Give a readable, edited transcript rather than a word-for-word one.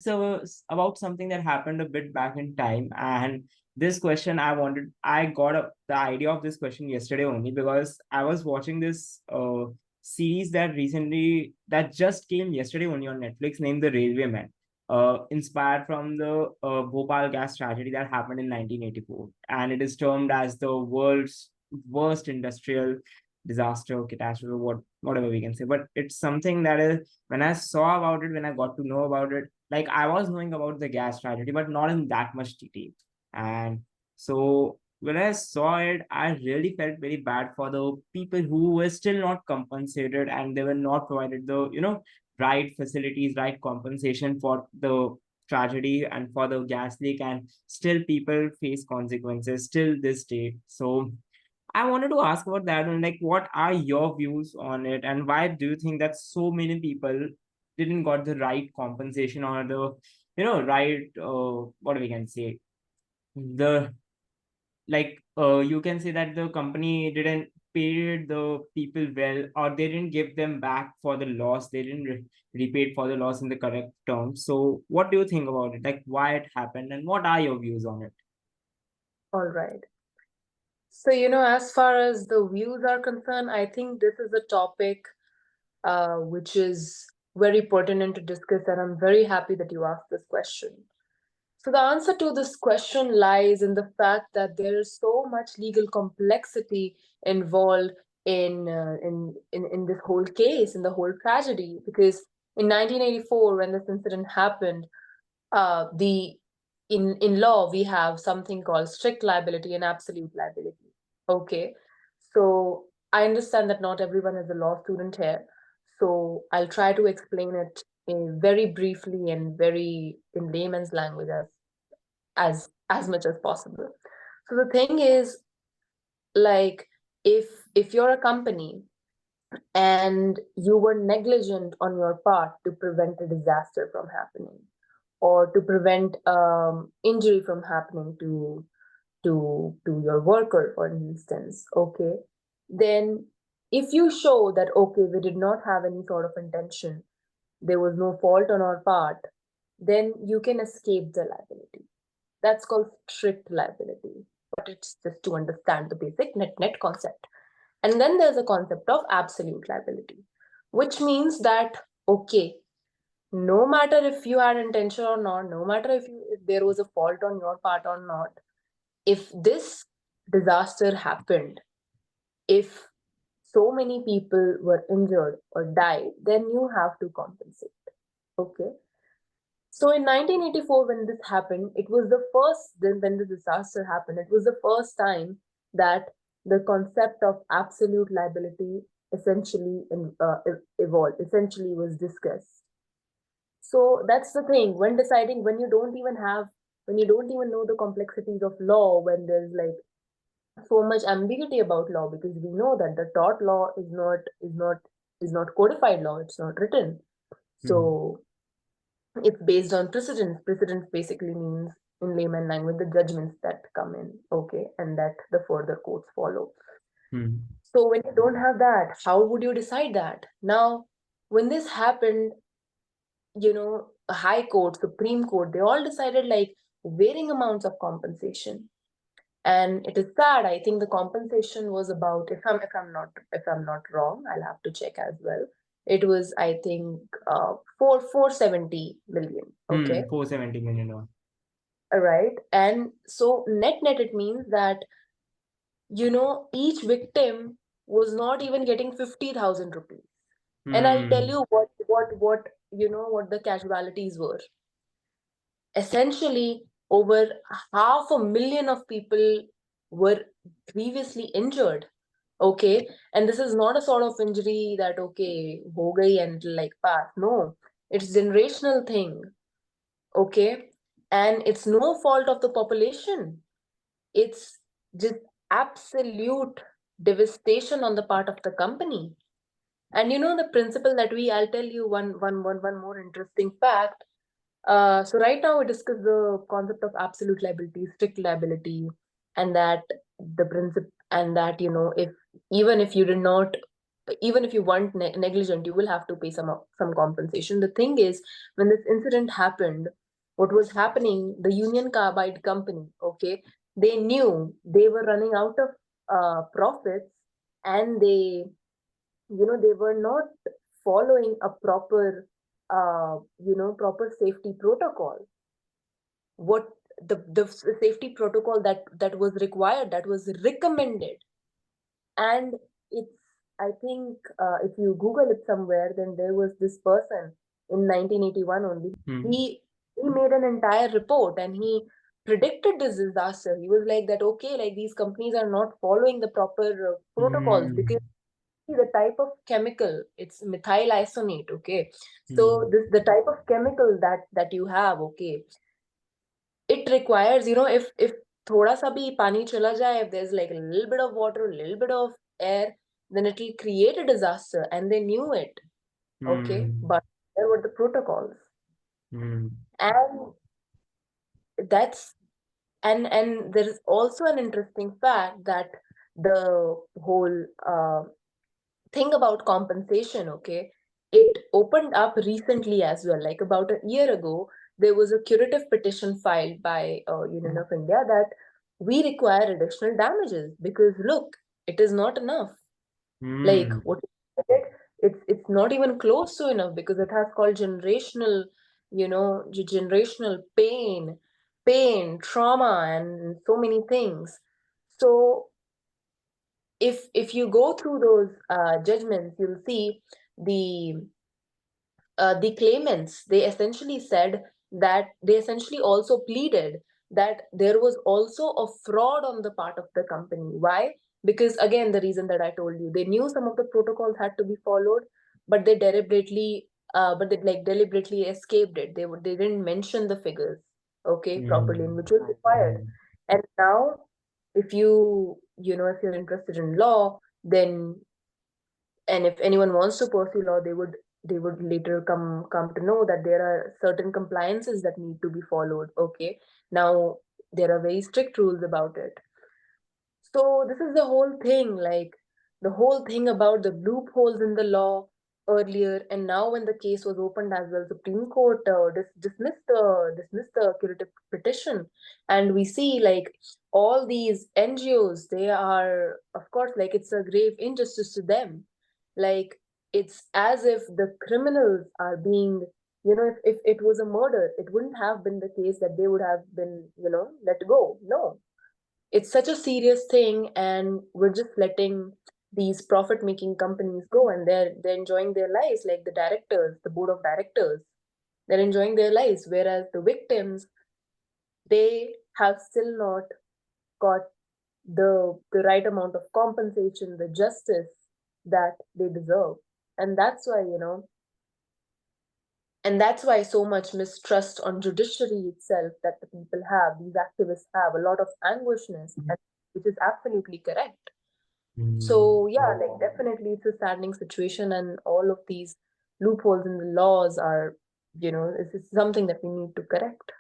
about something that happened a bit back in time. And this question I got the idea of this question yesterday only because I was watching this series that just came yesterday only on Netflix named The Railwayman, inspired from the Bhopal gas tragedy that happened in 1984. And it is termed as the world's worst industrial disaster, catastrophe, whatever we can say. But it's something that is, when I saw about it, when I got to know about it, like I was knowing about the gas tragedy, but not in that much detail. And so when I saw it, I really felt very bad for the people who were still not compensated and they were not provided the, right facilities, right compensation for the tragedy and for the gas leak, and still people face consequences till this day. So I wanted to ask about that and like what are your views on it, and why do you think that so many people didn't got the right compensation or the right what we can say, the you can say that the company didn't pay the people well, or they didn't give them back for the loss, they didn't repaid for the loss in the correct terms. So what do you think about it, like why it happened and what are your views on it? All right. So, as far as the views are concerned, I think this is a topic which is very pertinent to discuss, and I'm very happy that you asked this question. So, the answer to this question lies in the fact that there is so much legal complexity involved in this whole case, in the whole tragedy. Because in 1984, when this incident happened, the in law we have something called strict liability and absolute liability. Okay, so I understand that not everyone is a law student here, so I'll try to explain it in very briefly and very in layman's language as much as possible. So the thing is, like, if you're a company and you were negligent on your part to prevent a disaster from happening, or to prevent injury from happening to your worker, for instance, okay, then if you show that okay, we did not have any sort of intention, there was no fault on our part, then you can escape the liability. That's called strict liability, but it's just to understand the basic net concept. And then there's a concept of absolute liability, which means that okay, no matter if you had intention or not, no matter if there was a fault on your part or not, if this disaster happened, if so many people were injured or died, then you have to compensate. Okay. So in 1984, when this happened, it was the first, then when the disaster happened, it was the first time that the concept of absolute liability essentially evolved, essentially was discussed. So that's the thing, when deciding, when you don't even know the complexities of law, when there's like so much ambiguity about law, because we know that the tort law is not codified law, it's not written. So it's based on precedents. Precedents basically means, in layman language, the judgments that come in, okay, and that the further courts follow. So when you don't have that, how would you decide that? Now, when this happened, a high court, Supreme Court, they all decided like varying amounts of compensation. And it is sad. I think the compensation was about, if I'm not wrong, I'll have to check as well. It was, I think, 470 million. Okay. 470 million. All right. And so net it means that each victim was not even getting 50,000 rupees. And I'll tell you what the casualties were. Essentially, over 500,000 of people were previously injured. Okay, and this is not a sort of injury that okay, ho gayi and like pass. No, it's generational thing. Okay, and it's no fault of the population. It's just absolute devastation on the part of the company. And the principle that I'll tell you one more interesting fact. So right now we discuss the concept of absolute liability, strict liability, and that the principle, and that if even if you did not even if you weren't negligent, you will have to pay some compensation. The thing is, when this incident happened, what was happening, the Union Carbide company, okay, they knew they were running out of profits, and they were not following a proper safety protocol. What the safety protocol that was required, that was recommended. And it's, I think, if you Google it somewhere, then there was this person in 1981 only. Hmm. He made an entire report, and he predicted this disaster. He was like that, okay, like these companies are not following the proper protocols, because Hmm. the type of chemical, it's methyl isonate, okay. So Hmm. this, the type of chemical that you have, okay, it requires, if thoda sa bhi pani chala jaye, if there's like a little bit of water, a little bit of air, then it will create a disaster, and they knew it, okay. Hmm. But there were the protocols. Hmm. And that's, and there is also an interesting fact that the whole thing about compensation, okay, it opened up recently as well. Like about a year ago, there was a curative petition filed by Union of India that we require additional damages, because look, it is not enough. Like Hmm. what you said, it's not even close to enough, because it has called generational, generational pain, trauma, and so many things. So if you go through those judgments, you'll see the the claimants, they essentially said that they essentially also pleaded that there was also a fraud on the part of the company. Why? Because again, the reason that I told you, they knew some of the protocols had to be followed, but they deliberately escaped it. They didn't mention the figures, okay, properly, and Hmm. which was required. Hmm. And now, if you're interested in law, then, and if anyone wants to pursue law, they would later come to know that there are certain compliances that need to be followed, okay. Now there are very strict rules about it. So this is the whole thing, like the whole thing about the loopholes in the law earlier, and now when the case was opened as well, Supreme Court dismissed the curative petition, and we see like all these NGOs, they are, of course, like it's a grave injustice to them. Like it's as if the criminals are being, if it was a murder, it wouldn't have been the case that they would have been, let go. No, it's such a serious thing, and we're just letting these profit making companies go, and they're enjoying their lives, like the directors, the board of directors, they're enjoying their lives, whereas the victims, they have still not got the right amount of compensation, the justice that they deserve. And that's why so much mistrust on judiciary itself that the people have, these activists have a lot of anguishness, and which is absolutely correct. Hmm. So yeah, like definitely it's a saddening situation, and all of these loopholes in the laws are, it's something that we need to correct.